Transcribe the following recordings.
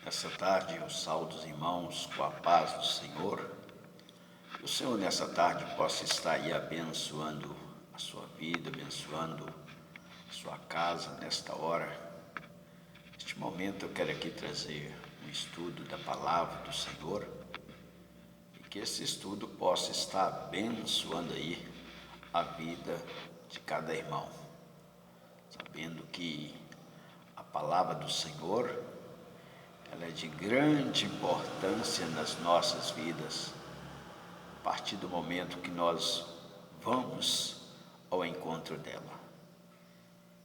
Nessa tarde eu saúdo os irmãos com a paz do Senhor. Que o Senhor nessa tarde possa estar aí abençoando a sua vida, abençoando a sua casa nesta hora. Neste momento eu quero aqui trazer um estudo da palavra do Senhor e que esse estudo possa estar abençoando aí a vida de cada irmão, sabendo que a palavra do Senhor ela é de grande importância nas nossas vidas, a partir do momento que nós vamos ao encontro dela.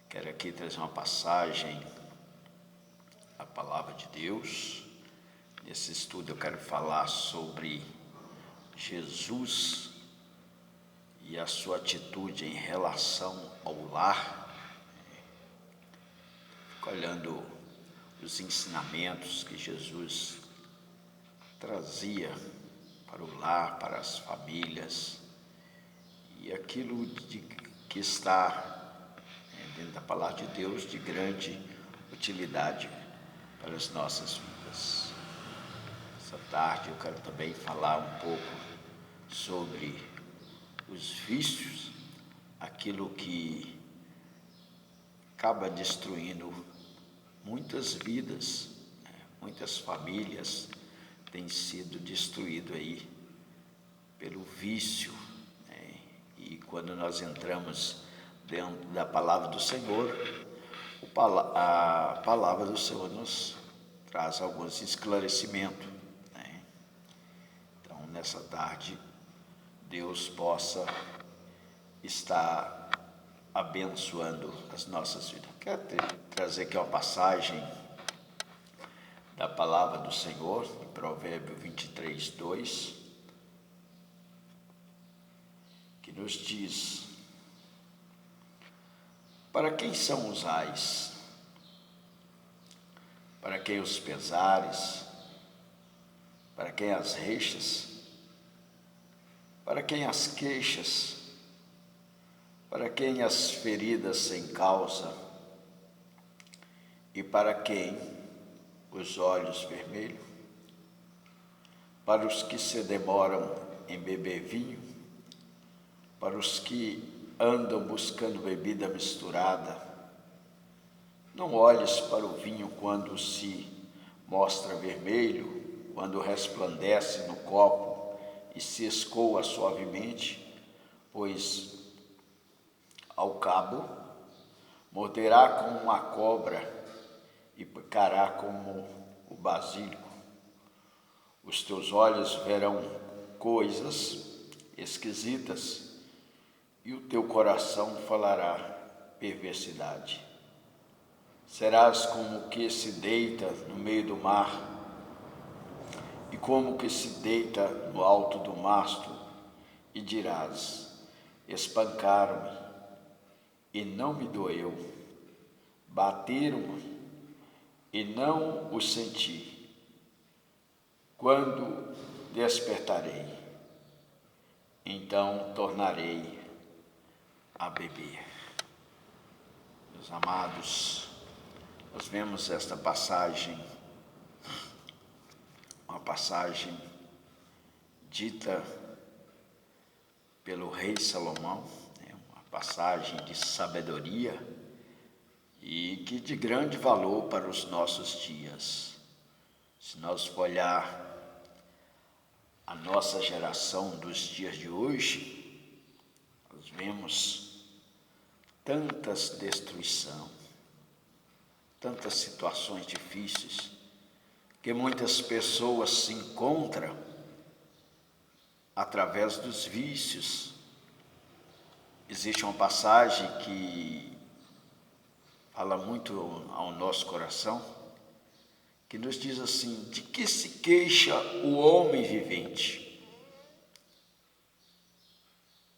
Quero aqui trazer uma passagem da palavra de Deus. Nesse estudo eu quero falar sobre Jesus e a sua atitude em relação ao lar. Fico olhando os ensinamentos que Jesus trazia para o lar, para as famílias, e aquilo que está dentro da palavra de Deus de grande utilidade para as nossas vidas. Essa tarde eu quero também falar um pouco sobre os vícios, aquilo que acaba destruindo muitas vidas, muitas famílias têm sido destruídas aí pelo vício, E quando nós entramos dentro da palavra do Senhor, a palavra do Senhor nos traz alguns esclarecimentos, Então, nessa tarde, Deus possa estar abençoando as nossas vidas. Quero trazer aqui uma passagem da palavra do Senhor, em Provérbio 23, 2, que nos diz: para quem são os ais? Para quem os pesares? Para quem as rixas? Para quem as queixas? Para quem as feridas sem causa? E para quem os olhos vermelhos? Para os que se demoram em beber vinho? Para os que andam buscando bebida misturada? Não olhes para o vinho quando se mostra vermelho, quando resplandece no copo e se escoa suavemente, pois ao cabo morderá como uma cobra e picará como o basílico. Os teus olhos verão coisas esquisitas e o teu coração falará perversidade. Serás como o que se deita no meio do mar e como o que se deita no alto do mastro, e dirás: espancaram-me e não me doeu, bateram-me e não o senti. Quando despertarei, então tornarei a beber. Meus amados, nós vemos esta passagem, uma passagem dita pelo rei Salomão, uma passagem de sabedoria e que de grande valor para os nossos dias. Se nós olhar a nossa geração dos dias de hoje, nós vemos tantas destruição, tantas situações difíceis, que muitas pessoas se encontram através dos vícios. Existe uma passagem que fala muito ao nosso coração, que nos diz assim: de que se queixa o homem vivente?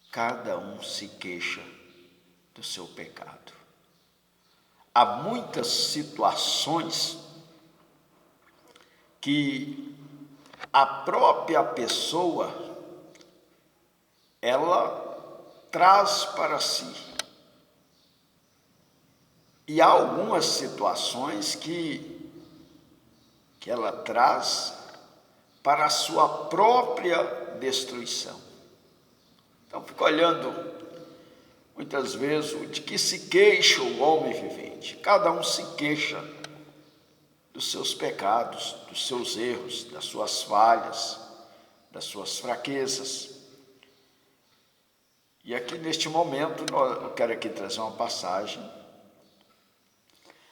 Cada um se queixa do seu pecado. Há muitas situações que a própria pessoa ela traz para si. E há algumas situações que que ela traz para a sua própria destruição. Então, fico olhando muitas vezes o de que se queixa o homem vivente. Cada um se queixa dos seus pecados, dos seus erros, das suas falhas, das suas fraquezas. E aqui neste momento eu quero aqui trazer uma passagem.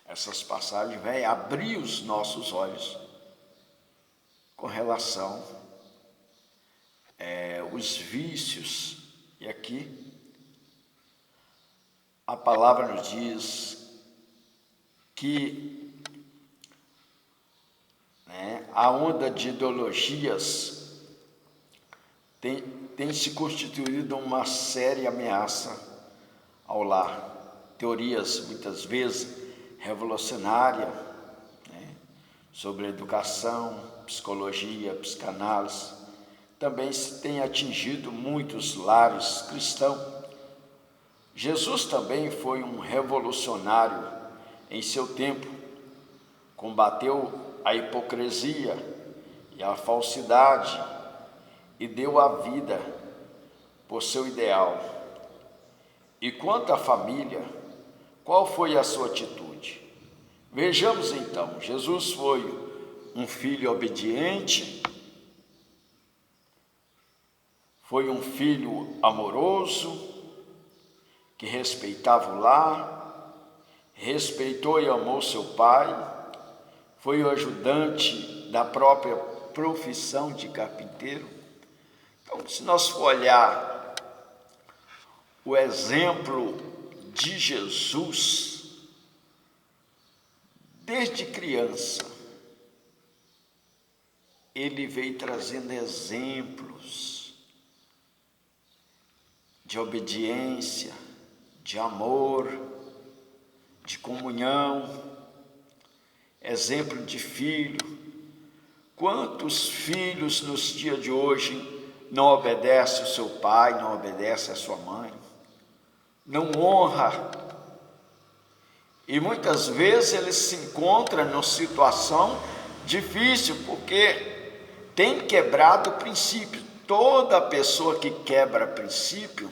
Essas passagens vêm abrir os nossos olhos com relação aos vícios. E aqui a palavra nos diz que a onda de ideologias tem se constituído uma séria ameaça ao lar. Teorias, muitas vezes, revolucionárias, sobre educação, psicologia, psicanálise, também se tem atingido muitos lares cristãos. Jesus também foi um revolucionário em seu tempo, combateu a hipocrisia e a falsidade e deu a vida por seu ideal. E quanto à família, qual foi a sua atitude? Vejamos então, Jesus foi um filho obediente, foi um filho amoroso, que respeitava o lar, respeitou e amou seu pai, foi o ajudante da própria profissão de carpinteiro. Então, se nós for olhar o exemplo de Jesus, desde criança, ele veio trazendo exemplos de obediência, de amor, de comunhão, exemplo de filho. Quantos filhos nos dias de hoje não obedecem o seu pai, não obedecem a sua mãe, não honra, e muitas vezes eles se encontram numa situação difícil, porque tem quebrado o princípio. Toda pessoa que quebra princípio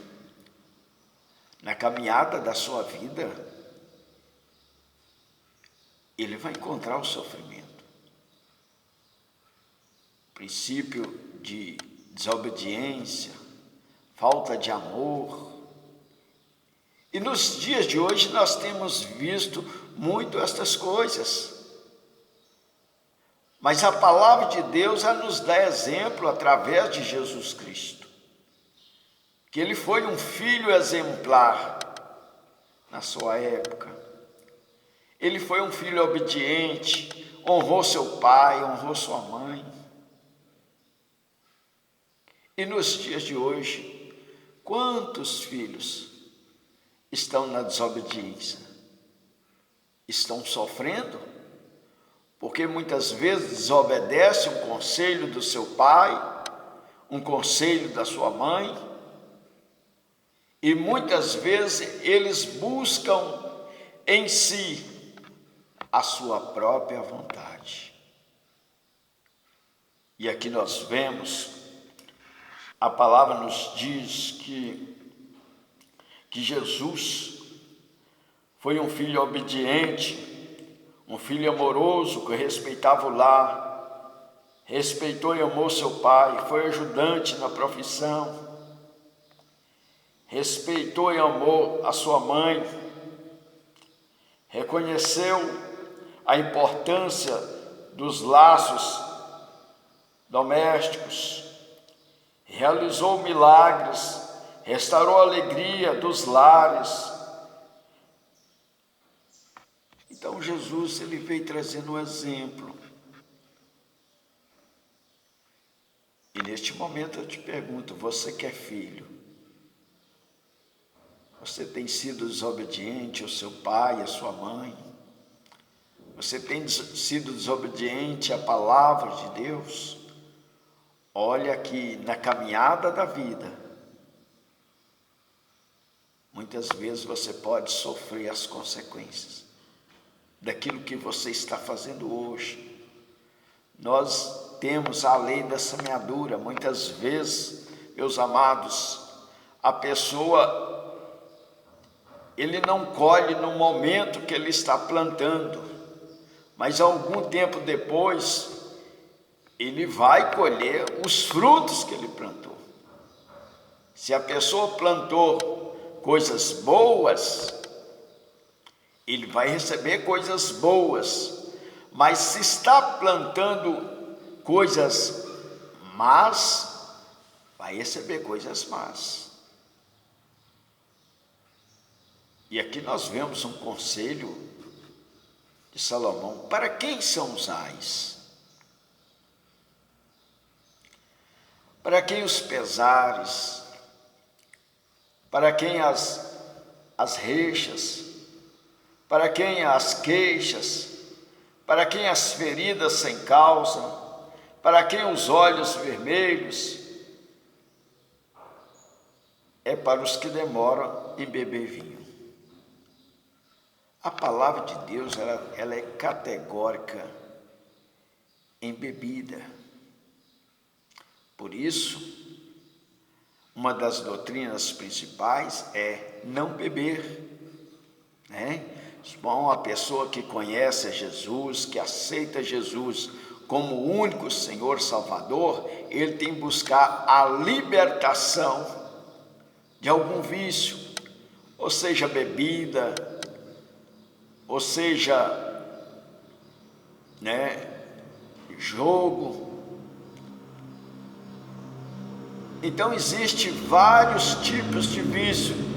na caminhada da sua vida, ele vai encontrar o sofrimento. Princípio de desobediência, falta de amor. E nos dias de hoje nós temos visto muito estas coisas. Mas a palavra de Deus nos dá exemplo através de Jesus Cristo, que ele foi um filho exemplar na sua época. Ele foi um filho obediente, honrou seu pai, honrou sua mãe. E nos dias de hoje, quantos filhos estão na desobediência? Estão sofrendo? Porque muitas vezes desobedece um conselho do seu pai, um conselho da sua mãe, e muitas vezes eles buscam em si a sua própria vontade. E aqui nós vemos, a palavra nos diz que Jesus foi um filho obediente, um filho amoroso que respeitava o lar, respeitou e amou seu pai, foi ajudante na profissão, respeitou e amou a sua mãe, reconheceu a importância dos laços domésticos, realizou milagres, restaurou a alegria dos lares. Então Jesus, ele veio trazendo um exemplo. E neste momento eu te pergunto, você que é filho, você tem sido desobediente ao seu pai, à sua mãe? Você tem sido desobediente à palavra de Deus? Olha que na caminhada da vida, muitas vezes você pode sofrer as consequências daquilo que você está fazendo hoje, nós temos a lei da semeadura. Muitas vezes, meus amados, a pessoa, ele não colhe no momento que ele está plantando, mas algum tempo depois, ele vai colher os frutos que ele plantou. Se a pessoa plantou coisas boas, ele vai receber coisas boas, mas se está plantando coisas más, vai receber coisas más. E aqui nós vemos um conselho de Salomão: para quem são os ais? Para quem os pesares? Para quem as reixas? Para quem as queixas? Para quem as feridas sem causa? Para quem os olhos vermelhos? É para os que demoram em beber vinho. A palavra de Deus, ela é categórica em bebida. Por isso, uma das doutrinas principais é não beber, né? Uma pessoa que conhece a Jesus, que aceita Jesus como o único Senhor Salvador, ele tem que buscar a libertação de algum vício, ou seja, bebida, ou seja, jogo. Então, existem vários tipos de vício,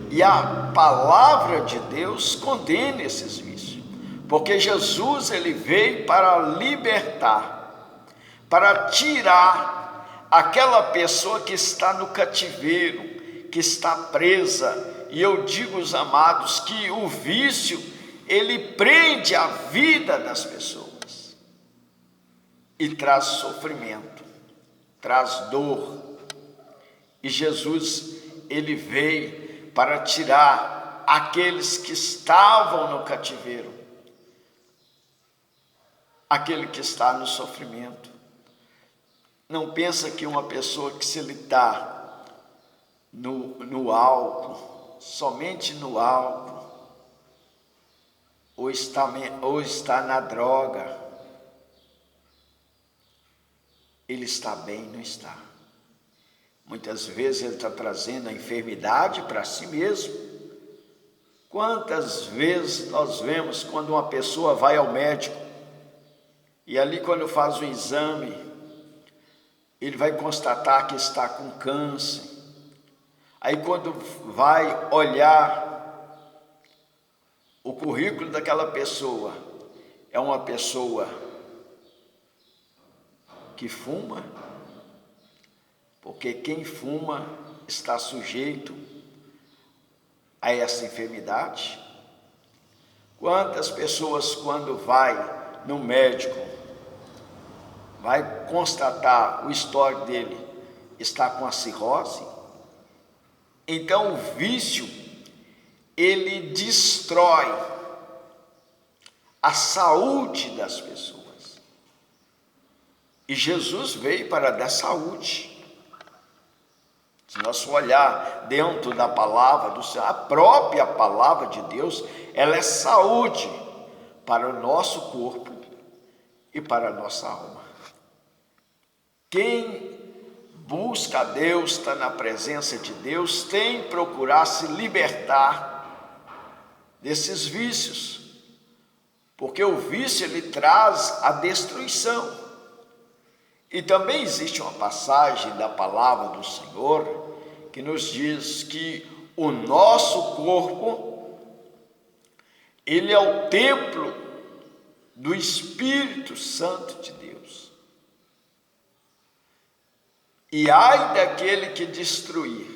e a palavra de Deus condena esses vícios, porque Jesus, ele veio para libertar, para tirar aquela pessoa que está no cativeiro, que está presa. E eu digo, os amados, que o vício, ele prende a vida das pessoas e traz sofrimento, traz dor. E Jesus, ele veio para tirar aqueles que estavam no cativeiro, aquele que está no sofrimento. Não pensa que uma pessoa que, se ele está no álcool, somente no álcool, ou está na droga, ele está bem, não está. Muitas vezes ele está trazendo a enfermidade para si mesmo. Quantas vezes nós vemos quando uma pessoa vai ao médico, e ali, quando faz o exame, ele vai constatar que está com câncer. Aí, quando vai olhar o currículo daquela pessoa, é uma pessoa que fuma, porque quem fuma está sujeito a essa enfermidade. Quantas pessoas, quando vai no médico, vai constatar o histórico dele, está com a cirrose? Então, o vício, ele destrói a saúde das pessoas. E Jesus veio para dar saúde. Se nós olhar dentro da palavra do Senhor, a própria palavra de Deus, ela é saúde para o nosso corpo e para a nossa alma. Quem busca a Deus, está na presença de Deus, tem que procurar se libertar desses vícios, porque o vício, ele traz a destruição. E também existe uma passagem da palavra do Senhor que nos diz que o nosso corpo, ele é o templo do Espírito Santo de Deus. E ai daquele que destruir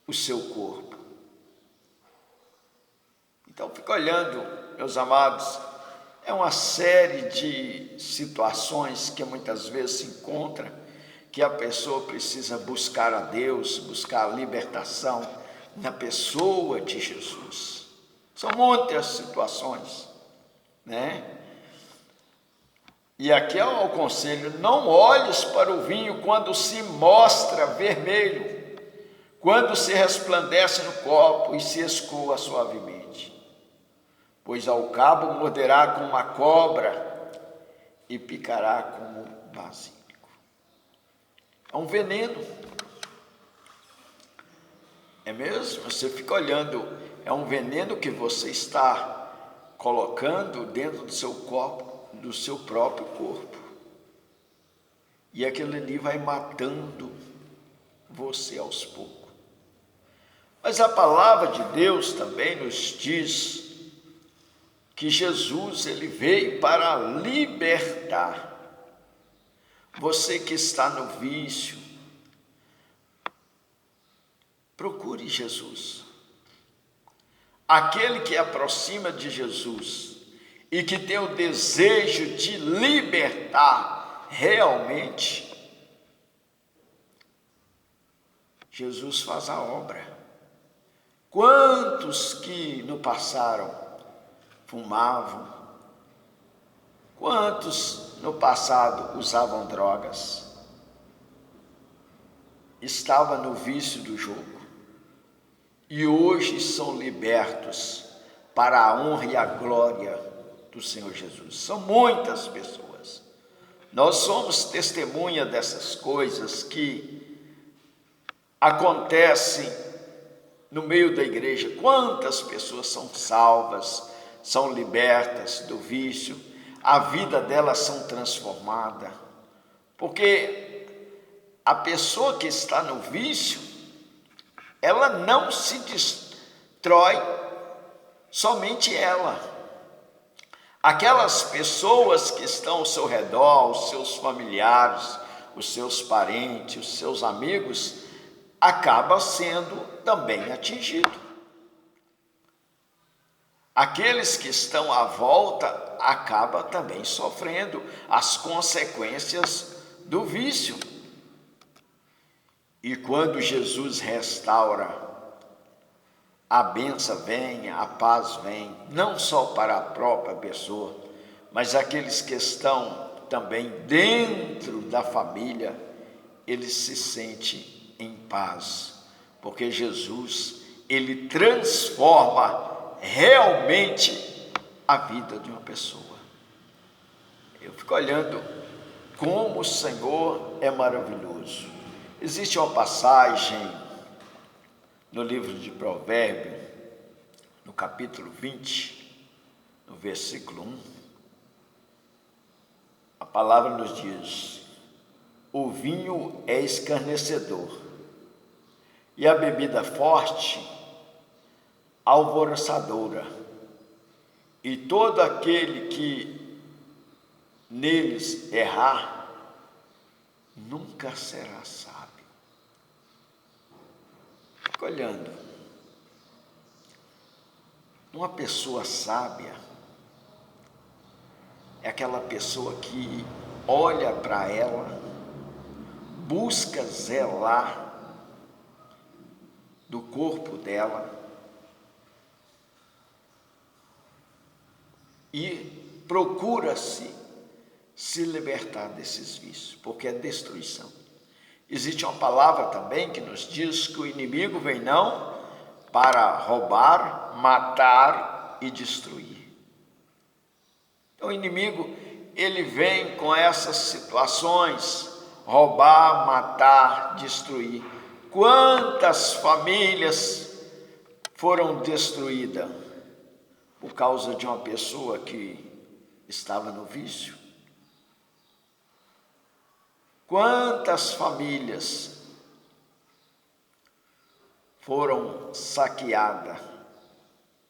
o seu corpo. Então, fica olhando, meus amados, é uma série de situações que muitas vezes se encontra, que a pessoa precisa buscar a Deus, buscar a libertação na pessoa de Jesus. São muitas situações, né? E aqui é o conselho: não olhes para o vinho quando se mostra vermelho, quando se resplandece no copo e se escoa suavemente, pois ao cabo morderá como uma cobra e picará como basílico. É um veneno. É mesmo? Você fica olhando, é um veneno que você está colocando dentro do seu corpo, do seu próprio corpo. E aquilo ali vai matando você aos poucos. Mas a palavra de Deus também nos diz que Jesus, ele veio para libertar. Você que está no vício, procure Jesus. Aquele que aproxima de Jesus e que tem o desejo de libertar realmente, Jesus faz a obra. Quantos que no passaram fumavam? Quantos no passado usavam drogas? Estavam no vício do jogo. E hoje são libertos para a honra e a glória do Senhor Jesus. São muitas pessoas. Nós somos testemunha dessas coisas que acontecem no meio da igreja. Quantas pessoas são salvas, são libertas do vício, a vida delas são transformada. Porque a pessoa que está no vício, ela não se destrói somente ela. Aquelas pessoas que estão ao seu redor, os seus familiares, os seus parentes, os seus amigos, acabam sendo também atingidos. Aqueles que estão à volta acabam também sofrendo as consequências do vício. E quando Jesus restaura, a bênção vem, a paz vem, não só para a própria pessoa, mas aqueles que estão também dentro da família, eles se sentem em paz, porque Jesus, ele transforma realmente a vida de uma pessoa. Eu fico olhando como o Senhor é maravilhoso. Existe uma passagem no livro de Provérbios, no capítulo 20, no versículo 1. A palavra nos diz: o vinho é escarnecedor, e a bebida forte, alvoroçadora, e todo aquele que neles errar, nunca será sábio. Fica olhando. Uma pessoa sábia é aquela pessoa que olha para ela, busca zelar do corpo dela e procura-se se libertar desses vícios, porque é destruição. Existe uma palavra também que nos diz que o inimigo vem não para roubar, matar e destruir. Então o inimigo, ele vem com essas situações: roubar, matar, destruir. Quantas famílias foram destruídas por causa de uma pessoa que estava no vício? Quantas famílias foram saqueadas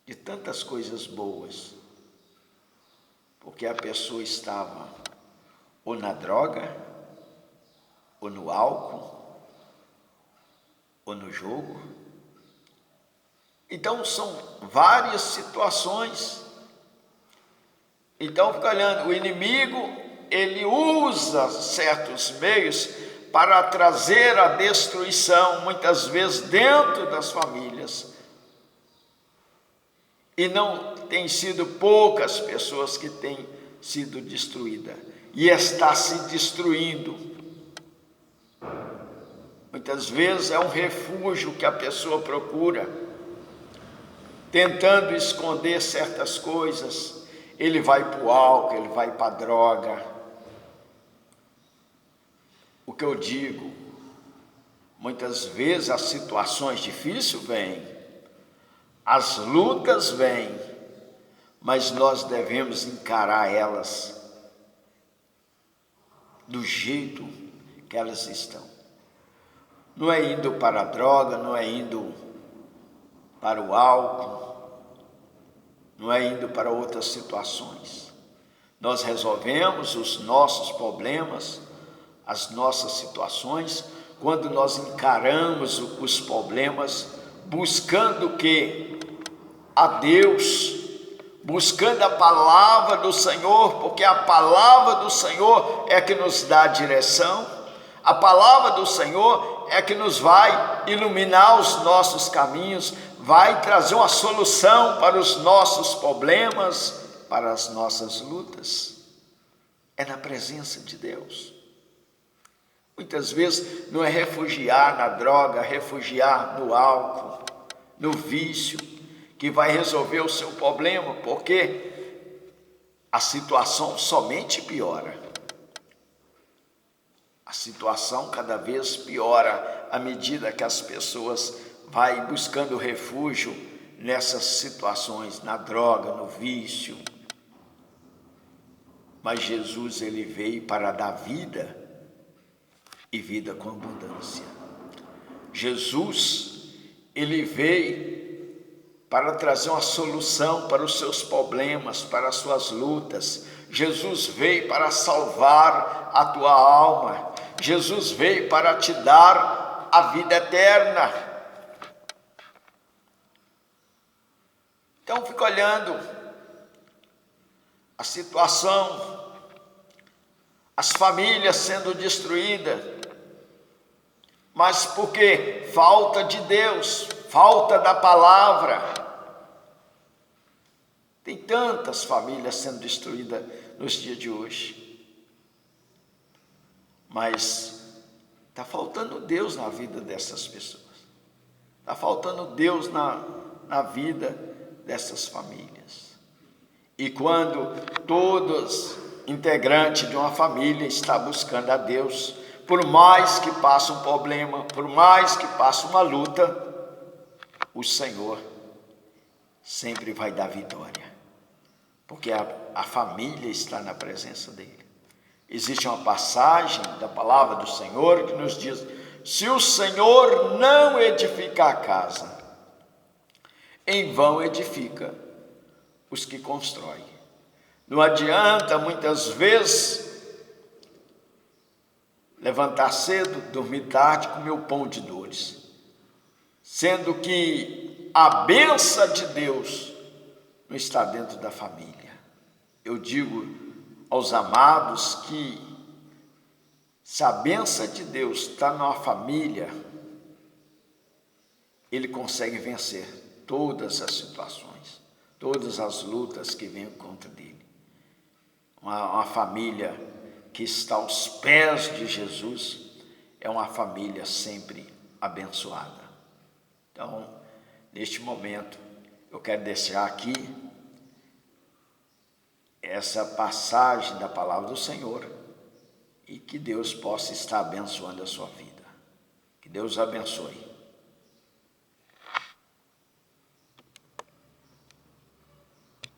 de tantas coisas boas, porque a pessoa estava ou na droga, ou no álcool, ou no jogo. Então são várias situações. Então fica olhando, o inimigo, ele usa certos meios para trazer a destruição, muitas vezes dentro das famílias. E não tem sido poucas pessoas que têm sido destruídas. e está se destruindo. Muitas vezes é um refúgio que a pessoa procura, tentando esconder certas coisas. Ele vai para o álcool, ele vai para a droga. O que eu digo, muitas vezes as situações difíceis vêm, as lutas vêm, mas nós devemos encarar elas do jeito que elas estão. Não é indo para a droga, não é indo para o álcool, não é indo para outras situações. Nós resolvemos os nossos problemas, as nossas situações, quando nós encaramos os problemas, buscando o quê? A Deus, buscando a palavra do Senhor, porque a palavra do Senhor é que nos dá a direção, a palavra do Senhor é que nos vai iluminar os nossos caminhos, vai trazer uma solução para os nossos problemas, para as nossas lutas. É na presença de Deus. Muitas vezes não é refugiar na droga, refugiar no álcool, no vício, que vai resolver o seu problema, porque a situação somente piora. A situação cada vez piora à medida que as pessoas vão buscando refúgio nessas situações, na droga, no vício. Mas Jesus, ele veio para dar vida e vida com abundância. Jesus, ele veio para trazer uma solução para os seus problemas, para as suas lutas. Jesus veio para salvar a tua alma. Jesus veio para te dar a vida eterna. Então fica olhando a situação, as famílias sendo destruídas, mas por quê? Falta de Deus, falta da palavra. Tem tantas famílias sendo destruídas nos dias de hoje, mas está faltando Deus na vida dessas pessoas, está faltando Deus na vida dessas famílias. E quando todos integrantes de uma família está buscando a Deus, por mais que passe um problema, por mais que passe uma luta, o Senhor sempre vai dar vitória, porque a família está na presença dele. Existe uma passagem da palavra do Senhor que nos diz: se o Senhor não edificar a casa, em vão edifica os que constroem. Não adianta muitas vezes levantar cedo, dormir tarde, comer o pão de dores, sendo que a bênção de Deus não está dentro da família. Eu digo aos amados que se a bênção de Deus está numa família, ele consegue vencer todas as situações, todas as lutas que vêm contra ele. Uma família que está aos pés de Jesus é uma família sempre abençoada. Então, neste momento, eu quero deixar aqui essa passagem da palavra do Senhor e que Deus possa estar abençoando a sua vida. Que Deus abençoe.